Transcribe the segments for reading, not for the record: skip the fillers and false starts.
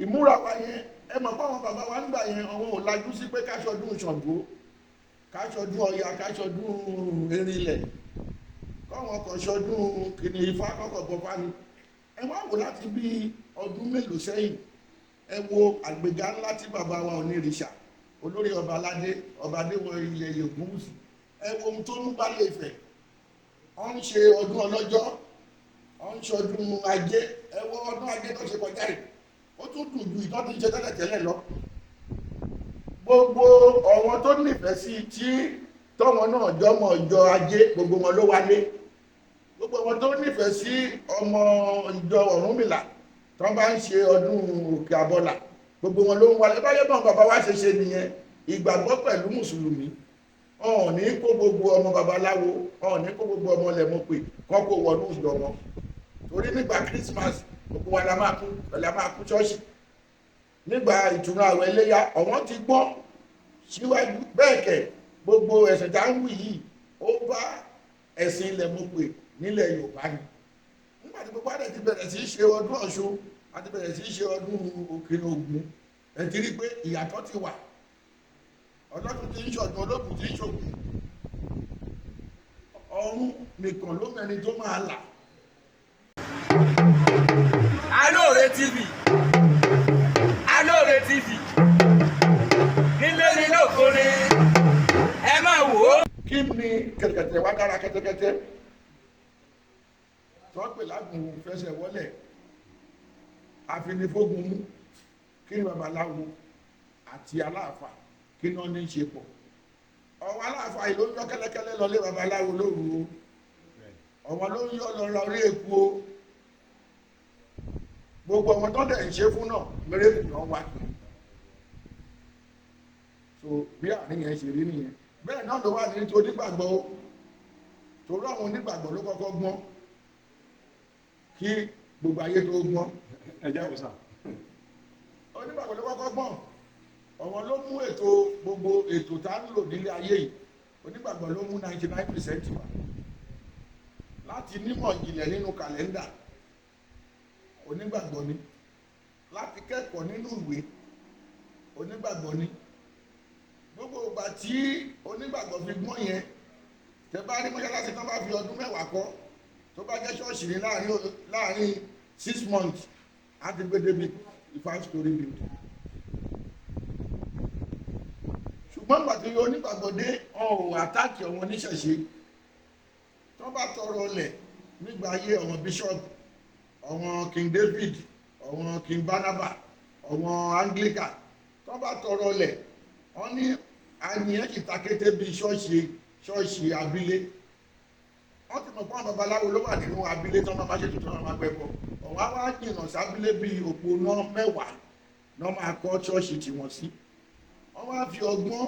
ìmúra wa yẹn ẹ mọ̀ pé àwọn bàbá wa nígbà yẹn àwọn ò lajú sí pé káṣọdún Ṣàngó káṣọdún Ọya káṣọdún Erinlẹ̀ kọ́wọn kan ṣọdún kìnìún Ifá kọ́kọ́ bọ́ fani ẹ wá wò láti bí ọdún mélòó sẹ́yìn ẹ wo àgbéga ńlá tí bàbá wa Onírìṣà olórí ọba aládé ọba adéwọ̀n Yèyé Ògúnwùsì ẹ wo ohun tó ń bá lè fẹ̀ wọ́n ń ṣe ọdún ọlọ́jọ́ wọ́n ń ṣe ọdún ajé ẹ wo ọdún ajé tó ṣe kọjá yìí ó tún dùn ju ìtọ́ tó ń ṣe tẹ́lẹ̀tẹ́lẹ̀ lọ gbogbo ọ̀wọ́n tó nífẹ̀ẹ́ sí tí tọ́wọ́n náà jọmọ ìjọ ajé gbogbo wọn ló wálé gbogbo wọn tó nífẹ̀ẹ́ sí ọmọ ìjọ Ọ̀rúnmìlà tó bá ń ṣe ọdún òkè àbọ̀là gbogbo wọn ló ń wálé báyọ̀ náà bàbá wa ṣe ṣe nìyẹn ìgbàgbọ́ pẹ̀lú mùsùlùmí ọ̀hún ní kó gbogbo ọmọ babaláwo ọ̀hún ní kó gbogbo ọmọ lẹ́mọ̀pé kọ́ kó wọnú ìjọ wọn torí nígbà Christmas gbogbo wa la máa kú ṣọ́ọ̀ṣì nígbà ìtùnú àwẹ̀ iléyá ọ̀wọ́n ti gbọ́n síwájú bẹ́ẹ̀ kẹ̀ gbogbo ẹ̀sìn tá ń wí yìí ó bá ẹ̀sìn ilẹ̀ mọ̀pé nílẹ̀ Yorùbá ni nígbà tí gbogbo àdẹ̀ ti bẹ̀rẹ̀ sí í ṣe ọdún Ọ̀ṣun àti bẹ̀rẹ̀ sí í ṣe ọdún Òkè Ògún ẹ ti rí pé ìyàtọ̀ ti wà ọlọ́dún tí ń ṣọ̀dún olókùn tí ń ṣògùn ọ̀run nìkan ló mẹ́ni tó máa là. Alore TV Alore TV nílé nílé òkúni ẹ máa wò ó. kí ni kẹ̀kẹ̀tẹ̀ wá dára kẹ́tẹ́kẹ́tẹ́ tó pè lágùn fẹsẹ̀ wọlé àfinifógun mú kí ni babaláwo àti aláàfáà kí náà ní ṣe pọ̀ ọwọ́ aláàfáà yìí ló ń yọ kẹ́lẹ́kẹ́lẹ́ lọlé babaláwo lóru o ọwọ́ ló ń yọ lọ́ra orí èkó o gbogbo ọmọ tó dẹ̀ ń ṣe fún náà mẹ́rẹ́kù náà wá so bí àárín yẹn ṣe rí nìyẹn bẹ́ẹ̀ náà ló wà ní ti onígbàgbọ́ o torí àwọn onígbàgbọ́ ló kọ́kọ́ gbọ́n kí gbogbo ayé tó gbọ́n ẹjẹ́ àwòsàn onígbàgbọ́ ló kọ́kọ́ gbọ́n ọ̀wọ́n ló mú ètò gbogbo ètò tá ń lò nílé ayé yìí onígbàgbọ́ ló mú 99% wá láti nímọ̀ ìjìnlẹ̀ nínú kàlẹ́ndà onígbàgbọ́ ni láti kẹ́kọ̀ọ́ nínú ìwé onígbàgbọ́ ni gbogbo ìgbà tí onígbàgbọ́ fi gbọ́n yẹn tẹ bá rí mọ́ṣáláṣí tó bá fi ọdún mẹ́wàá kọ́ tó bá jẹ́ ṣọ́ọ̀ṣì ní láàrin 6 months á ti gbé débi 5-story building ṣùgbọ́n pàtó onígbàgbọ́ dé ọ̀hún àtàkì ọ̀wọ́n oníṣẹ̀ṣe tó bá tọrọ ọlẹ̀ nígbà ayé ọ̀wọ́n bishop ọ̀wọ́n King David ọ̀wọ́n King Barnabas ọ̀wọ́n Anglican tó bá tọrọ ọlẹ̀ wọ́n ní àníyàn kì takété bíi ṣọ́ọ̀ṣì abílé wọ́n ti mọ̀ pé àwọn babaláwo ló wà nínú abílé tó máa ṣètò tó máa gbẹ́bọ̀ ọ̀wọ́n á wá jìnnà sábílé bíi òpó náà 10 náà máa kọ́ ṣọ́ọ̀ṣì tiwọn sí wọ́n wá fi ọgbọ́n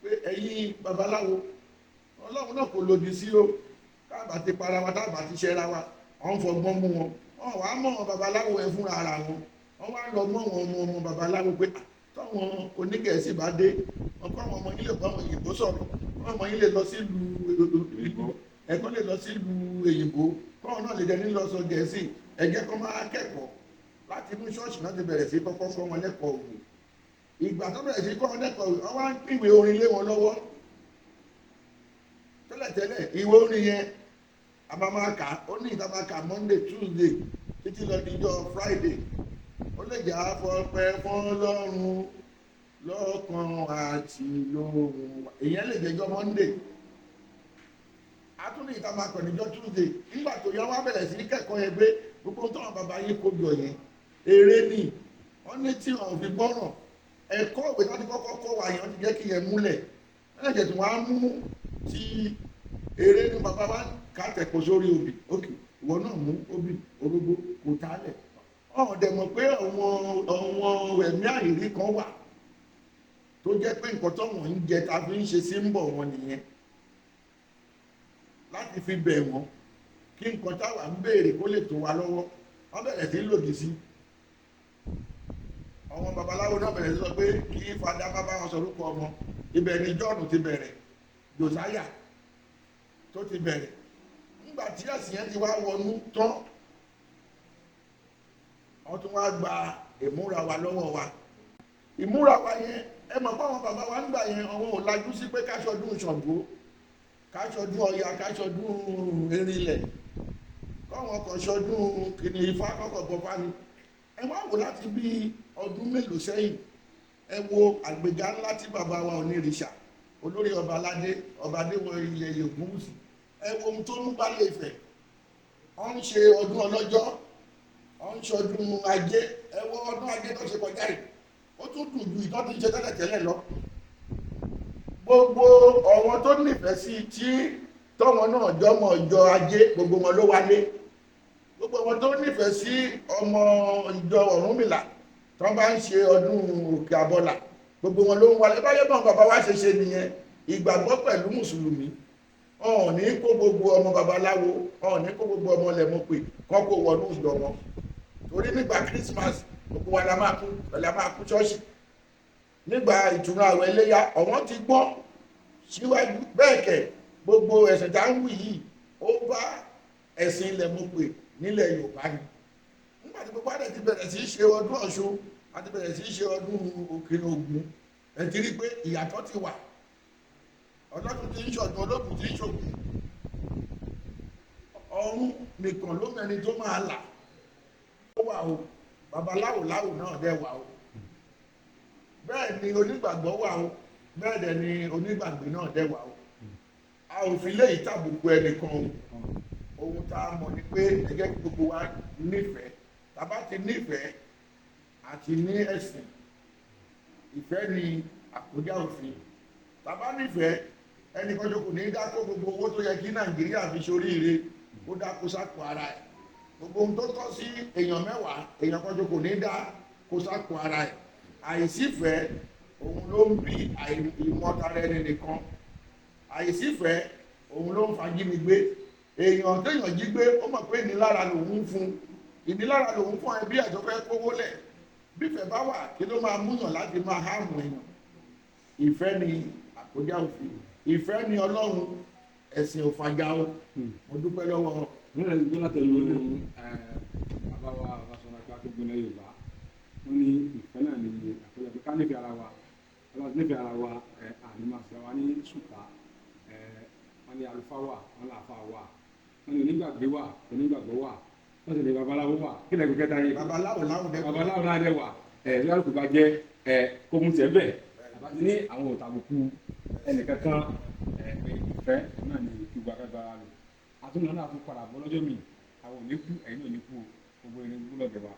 pé ẹ̀yin babaláwo ọlọ́run náà kò lòdì sí o káàbà ti para wa táàbà ti ṣẹ́ra wa wọ́n fọgbọ́n mú wọn wọ́n wá mọ̀ babaláwo ẹ̀ fúnra ara wọn wọ́n wá lọ mọ́ wọn ọmọ babaláwo pé táwọn onígẹ̀ẹ́sì bá dé wọn kọ́ àwọn ọmọ yín lè bá àwọn òyìnbó sọ̀rọ̀ kọ́ ọmọ yín lè lọ sí ìlú ẹ̀kọ́ lè lọ sí ìlú òyìnbó kọ́ ọ náà lè jẹ́ nílọ sọ gẹ̀ẹ́sì ẹ̀jẹ̀ kan máa kẹ́kọ̀ọ́ láti inú ṣọ́ọ̀ṣì náà ti bẹ̀rẹ̀ sí kọ́kọ́ kọ́ wọn lẹ́kọ̀ọ́ òwò ìgbà tó bẹ̀rẹ̀ sí kọ́ wọn lẹ́kọ̀ọ́ òwò wọ́n wá ń pìwé orin lé wọn lọ́wọ́ tẹ́lẹ̀tẹ́lẹ̀ ìwé orin yẹn a máa kà ó ní ìta máa kà Monday Tuesday títí lọ díjọ́ Friday ó lè jà fọpẹ́ fọ́lọ́run lọ́kàn àti lóhùn èèyàn lè jẹjọ́ Monday atúní ìta máa kọ̀ níjọ́ Tuesday nígbà tó yá wá bẹ̀rẹ̀ sí kẹ́kọ̀ọ́ yẹn pé gbogbo táwọn bàbá yín kó jọ yẹn eré ni wọ́n ní tí wọ́n fi gbọ́ràn ẹ̀kọ́ ìwé tó ti kọ́kọ́ kọ́ wà yẹn ti jẹ́ kí yẹn múlẹ̀ ẹ̀jẹ̀ tí wọ́n á mú ti eré ní bàbá wa ká tẹ̀kọ́ sórí obì òkè ìwọ náà mú obì orógbó kò tálẹ̀ ọ̀hún dẹ̀ mọ̀ pé àwọn ẹ̀mí àìrí kan wà tó jẹ́ pé nǹkan tó wọ́n ń jẹ ta fi ń ṣe sí ń bọ̀ wọn nìyẹn láti fi bẹ̀ wọ́n kí nǹkan táwa ń béèrè kó lè tó wa lọ́wọ́ wọ́n bẹ̀rẹ̀ sí lòdì sí àwọn babaláwo náà bẹ̀rẹ̀ sọ pé kí fada bá bá wọn sọ orúkọ ọmọ ibẹ̀ ni John ti bẹ̀rẹ̀ Josiah tó ti bẹ̀rẹ̀ nígbà tí ẹ̀sìn yẹn ti wá wọnú tán wọ́n tún wá gba ìmúra wa lọ́wọ́ wa. Ìmúra wa yẹn ẹ mọ̀ fáwọn bàbá wa ń gbà yẹn àwọn ò lajú sí pé káṣọdún Ṣàngó, káṣọdún Ọya, káṣọdún Erinlẹ̀, káwọn kan ṣọdún kìnì Ifá kọ́kọ́ bọ́ fani. Ẹ wá wò láti bí ọdún mélòó sẹ́yìn, ẹ wo àgbéga ńlá tí bàbá wa Onírìṣà olórí ọba aládé ọba Adéwọ̀yè Ìyẹ̀yè Ògúnwùsì, ẹ wo ohun tó ń bá lè fẹ̀. Wọ́n ń ṣe ọdún ọlọ́jọ́, wọ́n ń ṣọdún ajé, ẹ wo ọdún ajé tó ṣe kọjá yìí, ó tún dùn ju ìtọ́ tí ń ṣe tẹ́lẹ̀tẹ́lẹ̀ lọ. Gbogbo ọ̀wọ́n tó nífẹ̀ẹ́ sí tí tọ́wọ́n náà jọmọ ìjọ ajé gbogbo wọn ló wálé. Gbogbo wọn tó nífẹ̀ẹ́ sí ọmọ ìjọ Ọ̀rúnmìlà tó bá ń ṣe ọdún Òkè Àbọ̀là gbogbo wọn ló ń wálé. Báyọ̀ bọ́n bàbá wa ṣe ṣe nìyẹn. Ìgbàgbọ́ pẹ̀lú mùsùlùmí, ọ̀n ní kó gbogbo ọmọ babaláwo, ọ̀n ní kó gbogbo ọmọ lẹ́mọ̀pẹ̀ kọ́ kó wọnú ìjọ wọn. Torí nígbà Christmas gbogbo wa la máa kú ṣọ́ọ̀ṣì. Nígbà ìtúnu àwẹ̀ iléyá ọ̀wọ́n ti gbọ́n síwájú bẹ́ẹ̀ kẹ̀ gbogbo ẹ̀sìn tá ń wù yìí ó bá ẹ̀sìn ilẹ̀ mọ̀pẹ̀ nílẹ̀ Yorùbá ni. Nígbà tí gbogbo àdẹ̀ ti bẹ̀rẹ̀ sí í ṣe ọdún Ọ̀ṣun àti bẹ̀rẹ̀ sí í ṣe ọdún Òkè Ògún, ẹ ti rí pé ìyàtọ̀ ti wà. Ọlọ́run ti ń ṣọ̀dún, Ológun ti ń ṣògùn. Ọ̀run nìkan ló mẹ́ni tó máa là. Ó wà o, babaláwo láwo náà dẹ̀ wà o. Bẹ́ẹ̀ ni onígbàgbọ́ wà o, bẹ́ẹ̀ dẹ̀ ni onígbàgbé náà dẹ̀ wà o. A ò fi léyìí tàbùkù ẹnìkan o. Ohun tá a mọ̀ ni pé ẹgẹ́ gbogbo wa nífẹ̀ẹ́. Tàbá ti nífẹ̀ẹ́ àti ní ẹ̀sìn. Ìfẹ́ ni àkójá òfin. Tàbá nífẹ̀ẹ́ ẹnìkan tó kù ní dákó gbogbo owó tó yẹ kí Nàìjíríà fi ṣoríire ó dákó sápò ara ẹ̀. Gbogbo ohun tó tọ́ sí èèyàn mẹ́wàá èèyàn kan tó kù ní dá kó sápò ara ẹ̀. Àìsífẹ̀ẹ́ òun ló ń bí ìmọ̀tara ẹni nìkan. Àìsífẹ̀ẹ́ òun ló ń fajínigbé. Èèyàn téèyàn jí gbé ó mọ̀ pé ìnilára lòun ń fún. Ìnilára lòun fún ẹbí ẹ̀ tó fẹ́ kówó lẹ̀. Bífẹ̀ bá wà kí ló máa múyàn láti máa háàmù èèyàn. Ìfẹ́ ni àkójá òfin. Ìfẹ́ ni Ọlọ́run, ẹ̀sìn ò fàjà o. Mo dúpẹ́ lọ́wọ́. Nílẹ̀ ìgbó látẹ̀lú ní bàbá wa Ọbásanjọ́ àti akẹ́gbẹ́ ilẹ̀ Yorùbá. Wọ́n ní ìfẹ́ náà ní àkójá pé ká nífẹ̀ẹ́ ara wa. Ọlọ́run nífẹ̀ẹ́ ara wa ànímọ̀sẹ̀ wa ní ṣùtá. Wọ́n ní àlùfáà wà, wọ́n láàfáà wà. Wọ́n ní onígbàgbé wà, onígbàgbọ́ wà. Wọ́n sì ní babaláwo wà. Kí lẹ́gbẹ̀ẹ́ kẹta yìí? Babaláwo náà dẹ̀ wà. Lálùkù bá jẹ́ kó mú tẹ́ bẹ́ẹ̀. Àbájú ní àwọn òtàbùkù ẹnìkankan ìfẹ́ náà ní ìgbà agbára lò. Àtúnlọ náà tún padà bọ́ lọ́jọ́ mi. Àwọn ò ní kú, ẹ̀yin ò ní kú, gbogbo ẹni gbúlọ̀ gẹ̀wà.